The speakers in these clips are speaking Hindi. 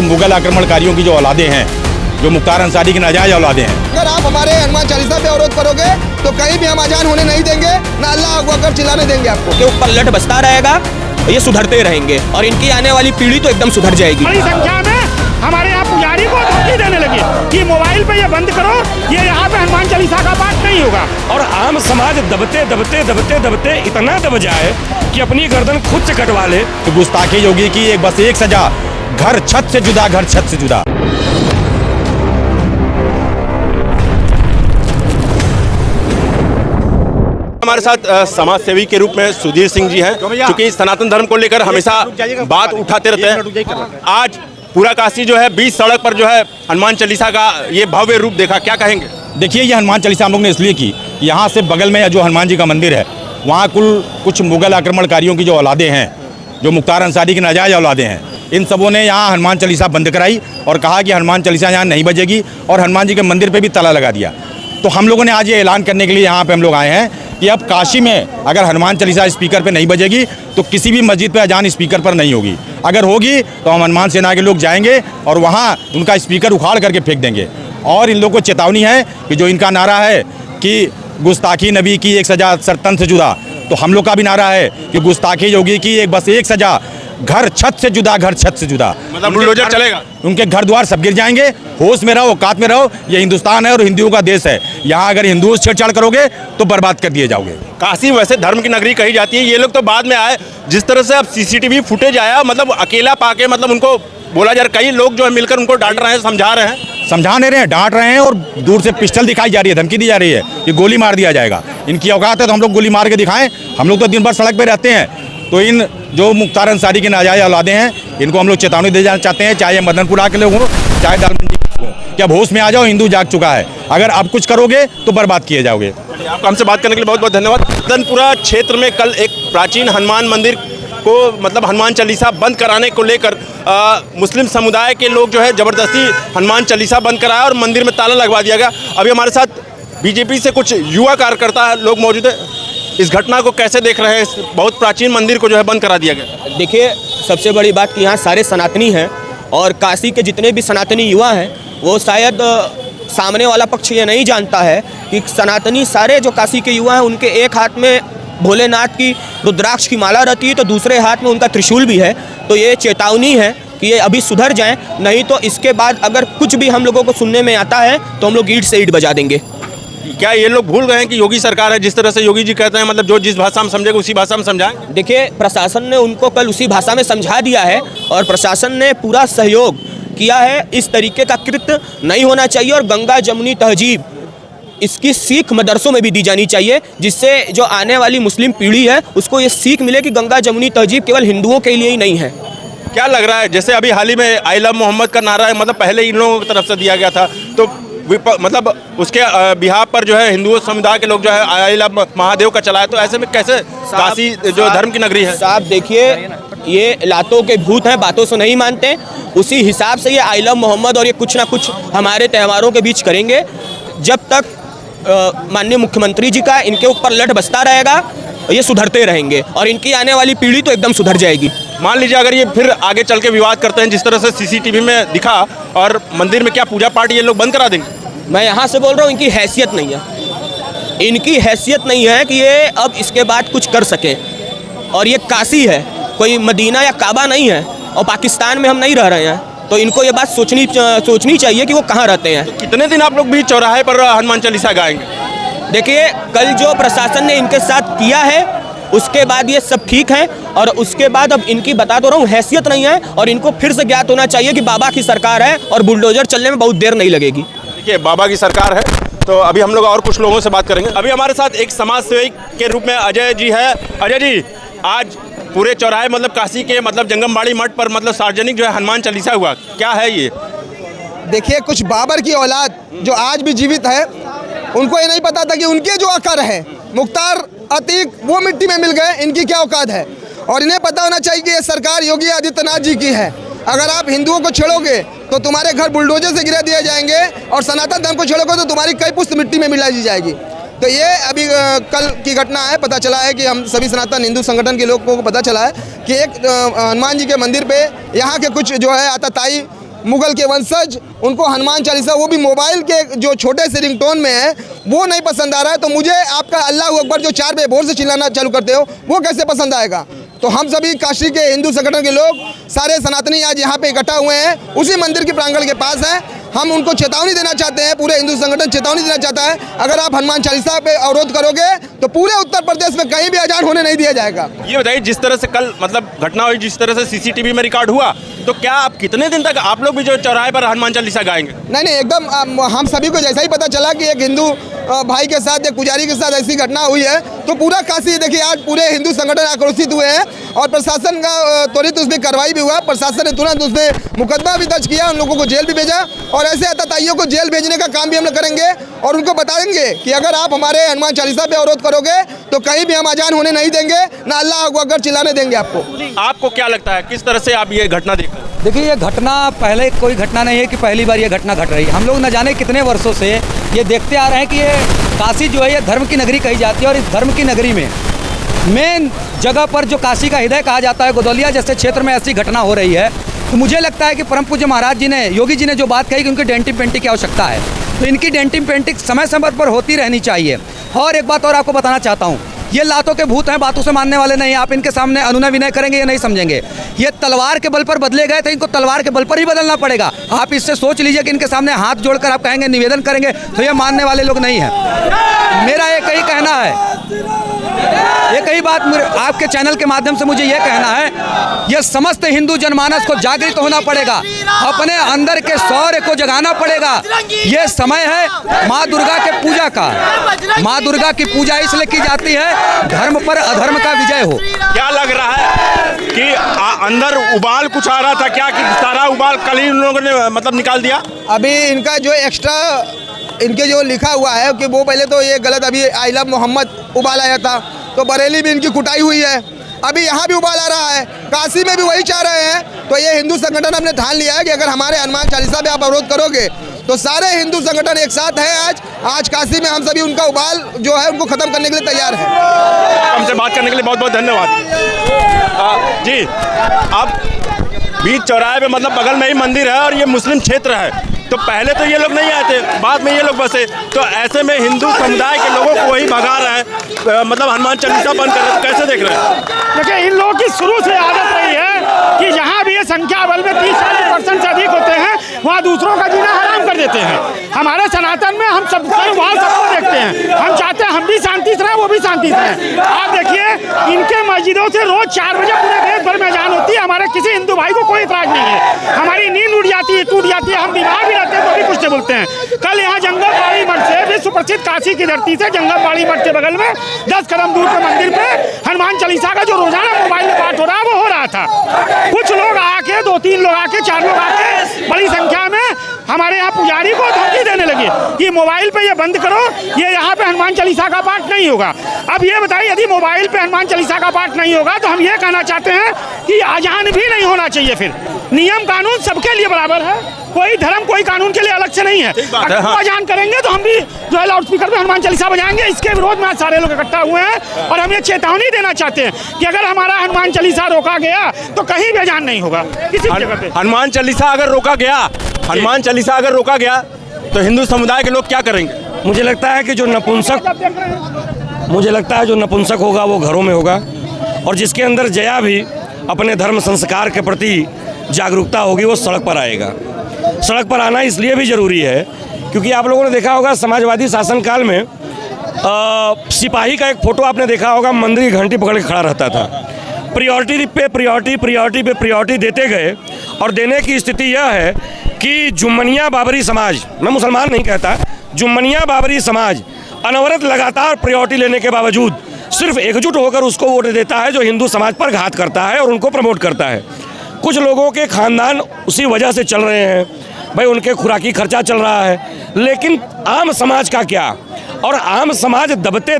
मुगल आक्रमणकारियों की जो औलादे हैं, जो मुख्तार अंसारी की नाजायज औलादे हैं। अगर आप हमारे हनुमान चालीसा पे अवरोध करोगे तो कहीं भी हम अजान होने नहीं देंगे, ना अल्लाह अकबर चिल्लाने देंगे आपको। के ऊपर लट बसता रहेगा, ये सुधरते रहेंगे और इनकी आने वाली पीढ़ी तो एकदम सुधर जाएगी। बड़ी संख्या में हमारे यहाँ पुजारी को धमकी देने लगी कि मोबाइल पे ये बंद करो, ये यहाँ पे हनुमान चालीसा का पाठ नहीं होगा। और आम समाज दबते दबते दबते दबते इतना दब जाए कि अपनी गर्दन खुद से कटवा ले। तो गुस्ताखी योगी की एक बस एक सजा, घर छत से जुदा, घर छत से जुदा। हमारे साथ समाज सेवी के रूप में सुधीर सिंह जी हैं, क्योंकि सनातन धर्म को लेकर हमेशा बात उठाते रहते हैं। आज पूरा काशी जो है बीच सड़क पर जो है हनुमान चालीसा का ये भव्य रूप देखा, क्या कहेंगे? देखिए, ये हनुमान चालीसा हम लोग ने इसलिए की, यहाँ से बगल में जो हनुमान जी का मंदिर है, वहाँ कुछ मुगल आक्रमणकारियों की जो औलादे हैं, जो मुख्तार अंसारी की नाजायज औलादे हैं, इन सबों ने यहाँ हनुमान चालीसा बंद कराई और कहा कि हनुमान चालीसा यहाँ नहीं बजेगी, और हनुमान जी के मंदिर पे भी ताला लगा दिया। तो हम लोगों ने आज ये ऐलान करने के लिए यहाँ पे हम लोग आए हैं कि अब काशी में अगर हनुमान चालीसा स्पीकर पे नहीं बजेगी तो किसी भी मस्जिद पे अजान स्पीकर पर नहीं होगी। अगर होगी तो हम हनुमान सेना के लोग जाएंगे और वहाँ उनका स्पीकर उखाड़ करके फेंक देंगे। और इन लोगों को चेतावनी है कि जो इनका नारा है कि गुस्ताखी नबी की एक सजा सरतन से जुदा, तो हम लोग का भी नारा है कि गुस्ताखी योगी की एक बस एक सजा, घर छत से जुदा, घर छत से जुदा। मतलब बुलडोजर चलेगा, उनके घर द्वार सब गिर जाएंगे। होश में रहो, औकात में रहो, ये हिंदुस्तान है और हिंदुओं का देश है। यहाँ अगर हिंदुओं से छेड़छाड़ करोगे तो बर्बाद कर दिए जाओगे। काशी वैसे धर्म की नगरी कही जाती है, ये लोग तो बाद में आए। जिस तरह से अब सीसीटीवी फुटेज आया, मतलब अकेला पाके, मतलब उनको बोला जा रहा, कई लोग जो है मिलकर उनको डांट रहे हैं, समझा नहीं रहे हैं, डांट रहे हैं, और दूर से पिस्टल दिखाई जा रही है, धमकी दी जा रही है कि गोली मार दिया जाएगा। इनकी औकात है तो हम लोग गोली मार के दिखाएं? हम लोग तो दिन भर सड़क पे रहते हैं। तो इन जो मुख्तार अंसारी के नाजायज औलादे हैं, इनको हम लोग चेतावनी देना चाहते हैं, चाहे मदनपुरा के लोग हों, चाहे दालमंडी के लोग हों, कि अब होश में आ जाओ, हिंदू जाग चुका है। अगर आप कुछ करोगे तो बर्बाद किए जाओगे। आपको हमसे बात करने के लिए बहुत बहुत धन्यवाद। मदनपुरा क्षेत्र में कल एक प्राचीन हनुमान मंदिर को, मतलब हनुमान चालीसा बंद कराने को लेकर मुस्लिम समुदाय के लोग जो है ज़बरदस्ती हनुमान चालीसा बंद कराया और मंदिर में ताला लगवा दिया गया। अभी हमारे साथ बीजेपी से कुछ युवा कार्यकर्ता लोग मौजूद हैं। इस घटना को कैसे देख रहे हैं? बहुत प्राचीन मंदिर को जो है बंद करा दिया गया। देखिए, सबसे बड़ी बात कि यहाँ सारे सनातनी हैं और काशी के जितने भी सनातनी युवा हैं वो शायद सामने वाला पक्ष ये नहीं जानता है कि सनातनी सारे जो काशी के युवा हैं, उनके एक हाथ में भोलेनाथ की रुद्राक्ष की माला रहती है तो दूसरे हाथ में उनका त्रिशूल भी है। तो ये चेतावनी है कि ये अभी सुधर जाएं, नहीं तो इसके बाद अगर कुछ भी हम लोगों को सुनने में आता है तो हम लोग ईंट से ईंट बजा देंगे। क्या ये लोग भूल गए हैं कि योगी सरकार है? जिस तरह से योगी जी कहते हैं, मतलब जो जिस भाषा में समझेगा उसी भाषा में समझाएं। देखिए, प्रशासन ने उनको कल उसी भाषा में समझा दिया है और प्रशासन ने पूरा सहयोग किया है। इस तरीके का कृत्य नहीं होना चाहिए और गंगा जमुनी तहजीब इसकी सीख मदरसों में भी दी जानी चाहिए, जिससे जो आने वाली मुस्लिम पीढ़ी है उसको ये सीख मिले कि गंगा जमुनी तहजीब केवल हिंदुओं के लिए ही नहीं है। क्या लग रहा है, जैसे अभी हाल ही में आई लव मोहम्मद का नारा है, मतलब पहले इन लोगों की तरफ से दिया गया था, तो मतलब उसके बिहार पर जो है हिंदू समुदाय के लोग जो है आई लव महादेव का चलाए, तो ऐसे में कैसे काशी जो धर्म की नगरी है? साहब देखिए, ये लातों के भूत हैं, बातों से नहीं मानते। उसी हिसाब से ये आई लव मोहम्मद और ये कुछ ना कुछ हमारे त्योहारों के बीच करेंगे। जब तक माननीय मुख्यमंत्री जी का इनके ऊपर लट बसता रहेगा, ये सुधरते रहेंगे और इनकी आने वाली पीढ़ी तो एकदम सुधर जाएगी। मान लीजिए अगर ये फिर आगे चल के विवाद करते हैं, जिस तरह से सीसीटीवी में दिखा, और मंदिर में क्या पूजा पाठ ये लोग बंद करा देंगे? मैं यहाँ से बोल रहा हूँ, इनकी हैसियत नहीं है, इनकी हैसियत नहीं है कि ये अब इसके बाद कुछ कर सके। और ये काशी है, कोई मदीना या काबा नहीं है, और पाकिस्तान में हम नहीं रह रहे हैं। तो इनको ये बात सोचनी चाहिए कि वो कहाँ रहते हैं। तो कितने दिन आप लोग भी चौराहे पर हनुमान चालीसा गाएंगे? देखिए, कल जो प्रशासन ने इनके साथ किया है उसके बाद ये सब ठीक है, और उसके बाद अब इनकी बता तो रहा हूँ हैसियत नहीं है, और इनको फिर से ज्ञात होना चाहिए कि बाबा की सरकार है और बुलडोजर चलने में बहुत देर नहीं लगेगी। देखिए, बाबा की सरकार है। तो अभी हम लोग और कुछ लोगों से बात करेंगे। अभी हमारे साथ एक समाज सेवक के रूप में अजय जी है। अजय जी, आज पूरे चौराहे, मतलब काशी के, मतलब जंगमबाड़ी मठ पर, मतलब सार्वजनिक जो है हनुमान चालीसा हुआ, क्या है ये? देखिए, कुछ बाबर की औलाद जो आज भी जीवित है, उनको ये नहीं पता था कि उनके जो अकर हैं मुख्तार अतीक, वो मिट्टी में मिल गए। इनकी क्या औकात है? और इन्हें पता होना चाहिए कि ये सरकार योगी आदित्यनाथ जी की है। अगर आप हिंदुओं को छेड़ोगे तो तुम्हारे घर बुलडोजर से गिरा दिए जाएंगे, और सनातन धर्म को छेड़ोगे तो तुम्हारी कई पुस्त मिट्टी में मिला दी जाएगी। तो ये अभी कल की घटना है। पता चला है कि हम सभी सनातन हिंदू संगठन के लोगों को पता चला है कि एक हनुमान जी के मंदिर पे यहाँ के कुछ जो है आतताई मुगल के वंशज, उनको हनुमान चालीसा वो भी मोबाइल के जो छोटे से रिंगटोन में है वो नहीं पसंद आ रहा है, तो मुझे आपका अल्लाह अकबर जो 4 बजे भोर से चिल्लाना चालू करते हो वो कैसे पसंद आएगा। तो हम सभी काशी के हिंदू संगठन के लोग सारे सनातनी आज यहाँ पे इकट्ठा हुए हैं, उसी मंदिर के प्रांगण के पास हैं। हम उनको चेतावनी देना चाहते हैं, पूरे हिंदू संगठन चेतावनी देना चाहता है, अगर आप हनुमान चालीसा पे अवरोध करोगे तो पूरे उत्तर प्रदेश में कहीं भी अजान होने नहीं दिया जाएगा। ये बताइए, जिस तरह से कल मतलब घटना हुई, जिस तरह से सीसीटीवी में रिकॉर्ड हुआ, तो क्या आप कितने दिन तक आप लोग भी जो चौराहे पर हनुमान चालीसा गाएंगे? नहीं, एकदम हम सभी को जैसा ही पता चला कि एक हिंदू भाई के साथ, एक पुजारी के साथ ऐसी घटना हुई है, तो पूरा काशी देखिए आज पूरे हिंदू संगठन आक्रोशित हुए हैं और प्रशासन का त्वरित उसमें कार्रवाई भी हुआ। प्रशासन ने तुरंत उसमें मुकदमा भी दर्ज किया, उन लोगों को जेल भी भेजा और ऐसे आतताइयों को जेल भेजने का काम भी हम लोग करेंगे और उनको बताएंगे कि अगर आप हमारे हनुमान चालीसा पे अवरोध करोगे तो कहीं भी हम अजान होने नहीं देंगे, ना अल्लाह अकबर चिल्लाने देंगे आपको। आपको क्या लगता है, किस तरह से आप ये घटना देख रहे हैं? देखिए, ये घटना पहले कोई घटना नहीं है कि पहली बार ये घटना घट रही है। हम लोग न जाने कितने वर्षों से ये देखते आ रहे हैं कि ये काशी जो है ये धर्म की नगरी कही जाती है और इस धर्म की नगरी में मेन जगह पर जो काशी का हृदय कहा जाता है, गोदौलिया जैसे क्षेत्र में ऐसी घटना हो रही है, तो मुझे लगता है कि परम पूज्य महाराज जी ने, योगी जी ने जो बात कही कि उनकी डेंटिंग पेंटिंग की आवश्यकता है, तो इनकी डेंटिंग पेंटिंग समय समय पर होती रहनी चाहिए। और एक बात और आपको बताना चाहता हूँ, ये लातों के भूत हैं, बातों से मानने वाले नहीं। आप इनके सामने अनुनय विनय करेंगे ये नहीं समझेंगे। ये तलवार के बल पर बदले गए थे, इनको तलवार के बल पर ही बदलना पड़ेगा। आप इससे सोच लीजिए कि इनके सामने हाथ जोड़कर आप कहेंगे, निवेदन करेंगे, तो ये मानने वाले लोग नहीं हैं। मेरा एक ही कहना है, एक ही बात आपके चैनल के माध्यम से मुझे ये कहना है, ये समस्त हिंदू जनमानस को जागृत होना पड़ेगा, अपने अंदर के शौर्य को जगाना पड़ेगा। ये समय है माँ दुर्गा के पूजा का। माँ दुर्गा की पूजा इसलिए की जाती है धर्म पर अधर्म का विजय हो। क्या लग रहा है कि अंदर उबाल कुछ आ रहा था क्या, कि सारा उबाल कल ही उन लोगों ने मतलब निकाल दिया? अभी इनका जो एक्स्ट्रा इनके जो लिखा हुआ है कि वो पहले तो ये गलत, अभी आई लव मोहम्मद उबाल आया था, तो बरेली भी इनकी कुटाई हुई है, अभी यहाँ भी उबाल आ रहा है, काशी में भी वही चाह रहे हैं। तो ये हिंदू संगठन हमने ठान लिया है कि अगर हमारे हनुमान चालीसा पे आप अवरोध करोगे तो सारे हिंदू संगठन एक साथ हैं। आज काशी में हम सभी उनका उबाल जो है उनको खत्म करने के लिए तैयार हैं। हमसे बात करने के लिए बहुत बहुत धन्यवाद। जी, अब बीच चौराहे पे मतलब बगल में ही मंदिर है और ये मुस्लिम क्षेत्र है, तो पहले तो ये लोग नहीं आए थे, बाद में ये लोग बसे, तो ऐसे में हिंदू समुदाय के लोगों को वही भगा रहे हैं, मतलब हनुमान चालीसा बंद कर रहे हैं। कैसे देख रहे हैं? देखिए, इन लोगों की शुरू से आदत रही है कि जहाँ भी ये संख्या बल में 30-40% से अधिक होते हैं वहाँ दूसरों का जीना हराम कर देते हैं। हमारे सनातन में हम सब वहाँ सबको देखते हैं, हम चाहते हैं हम भी शांति से रहें, वो भी शांति से रहें। आप देखिए, इनके मस्जिदों से रोज 4 बजे पूरे देश भर में अजान होती है, हमारे किसी हिंदू भाई को कोई इतराज नहीं है। हमारी नींद उड़ जाती है, टूट जाती है, हम बीमार भी रहते हैं तो भी कुछ नहीं बोलते हैं। कल यहाँ जंगलबाड़ी मठ से, विश्व प्रसिद्ध काशी की धरती से जंगलबाड़ी मठ के बगल में 10 कदम दूर के मंदिर पे हनुमान चालीसा का जो रोजाना मोबाइल में पाठ हो रहा है वो हो रहा था। कुछ लोग आके, 2-3 लोग आके, 4 लोग आके बड़ी संख्या में हमारे यहाँ पुजारी को धमकी देने लगे कि मोबाइल पे ये बंद करो, ये यहाँ पे हनुमान चालीसा का पाठ नहीं होगा। अब ये बताइए, यदि मोबाइल पे हनुमान चालीसा का पाठ नहीं होगा तो हम ये कहना चाहते हैं कि अजान भी नहीं होना चाहिए। फिर नियम कानून सबके लिए बराबर है, कोई धर्म कोई कानून के लिए अलग से नहीं है। अगर वो अजान करेंगे तो हम भी जो है लाउड स्पीकर पे हनुमान चालीसा बजाएंगे। इसके विरोध में आज सारे लोग इकट्ठा हुए हैं और हम ये चेतावनी देना चाहते हैं कि अगर हमारा हनुमान चालीसा रोका गया तो कहीं भी अजान नहीं होगा किसी जगह पे। हनुमान चालीसा अगर रोका गया, हनुमान चालीसा अगर रोका गया तो हिंदू समुदाय के लोग क्या करेंगे? मुझे लगता है कि जो नपुंसक होगा वो घरों में होगा, और जिसके अंदर जया भी अपने धर्म संस्कार के प्रति जागरूकता होगी वो सड़क पर आएगा। सड़क पर आना इसलिए भी ज़रूरी है क्योंकि आप लोगों ने देखा होगा समाजवादी शासनकाल में सिपाही का एक फ़ोटो आपने देखा होगा, मंदिर की घंटी पकड़ के खड़ा रहता था। प्रायोरिटी पे प्रायोरिटी देते गए और देने की स्थिति यह है कि जुम्मनिया बाबरी समाज, मैं मुसलमान नहीं कहता, जुम्मनिया बाबरी समाज अनवरत लगातार प्रायोरिटी लेने के बावजूद सिर्फ एकजुट होकर उसको वोट देता है जो हिंदू समाज पर घात करता है और उनको प्रमोट करता है। कुछ लोगों के खानदान उसी वजह से चल रहे हैं, भाई उनके खुराकी खर्चा चल रहा है, लेकिन आम समाज का क्या? और आम समाज दबते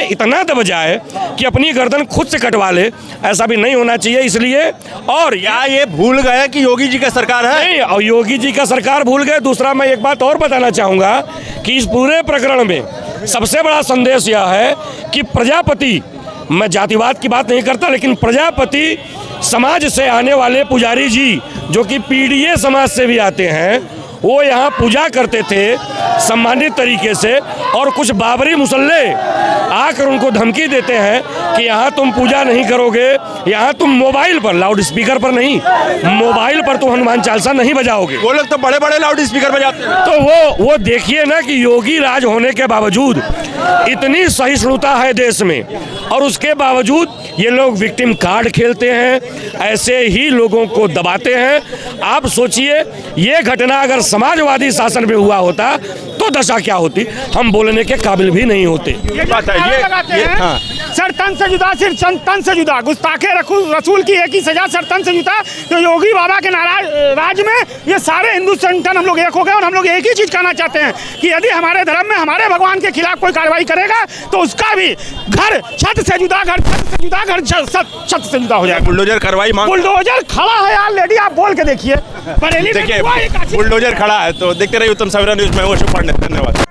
इतना दब जाए कि अपनी गर्दन खुद से कटवा ले, ऐसा भी नहीं होना चाहिए। इसलिए और ये भूल गए कि योगी जी का सरकार है? नहीं, और योगी जी का सरकार भूल गए। दूसरा मैं एक बात और बताना चाहूँगा कि इस पूरे प्रकरण में सबसे बड़ा संदेश यह है कि प्रजापति, मैं जातिवाद की बात नहीं करता, लेकिन प्रजापति समाज से आने वाले पुजारी जी जो कि पीडीए समाज से भी आते हैं, वो यहाँ पूजा करते थे सम्मानित तरीके से, और कुछ बाबरी मुसल्ले आकर उनको धमकी देते हैं कि यहाँ तुम पूजा नहीं करोगे, यहाँ तुम मोबाइल पर, लाउड स्पीकर पर नहीं, मोबाइल पर तुम हनुमान चालीसा नहीं बजाओगे। वो लोग तो बड़े बड़े लाउड स्पीकर बजाते हैं। तो वो देखिए ना कि योगी राज होने के बावजूद इतनी सहिष्णुता है देश में, और उसके बावजूद ये लोग विक्टिम कार्ड खेलते हैं, ऐसे ही लोगों को दबाते हैं। आप सोचिए, ये घटना अगर समाजवादी शासन में हुआ होता तो दशा क्या होती, हम बोलने के काबिल भी नहीं होते। ये बात है, ये लगाते हैं, हाँ। सर तन से जुदा, सिर तन से जुदा, गुस्ताखे रसूल की एक ही सजा, सर तन से जुदा। तो योगी बाबा के राज में ये सारे हिंदू संगठन हम लोग एक हो गए, और हम लोग एक ही चीज कहना चाहते हैं कि यदि हमारे धर्म में हमारे भगवान के खिलाफ कोई कार्रवाई करेगा तो उसका भी घर छत से जुदा, घर छत से जुदा, घर छत से जुदा हो जाएगा। बुलडोजर कार्रवाई मांग, बुलडोजर खड़ा है यार लेडी, आप बोल के देखिए। बरेली में देखिए हुआ एक बुलडोजर खड़ा है। तो देखते रहिए उत्तम सवेरा न्यूज़ में, वो शुभ पांडे, धन्यवाद।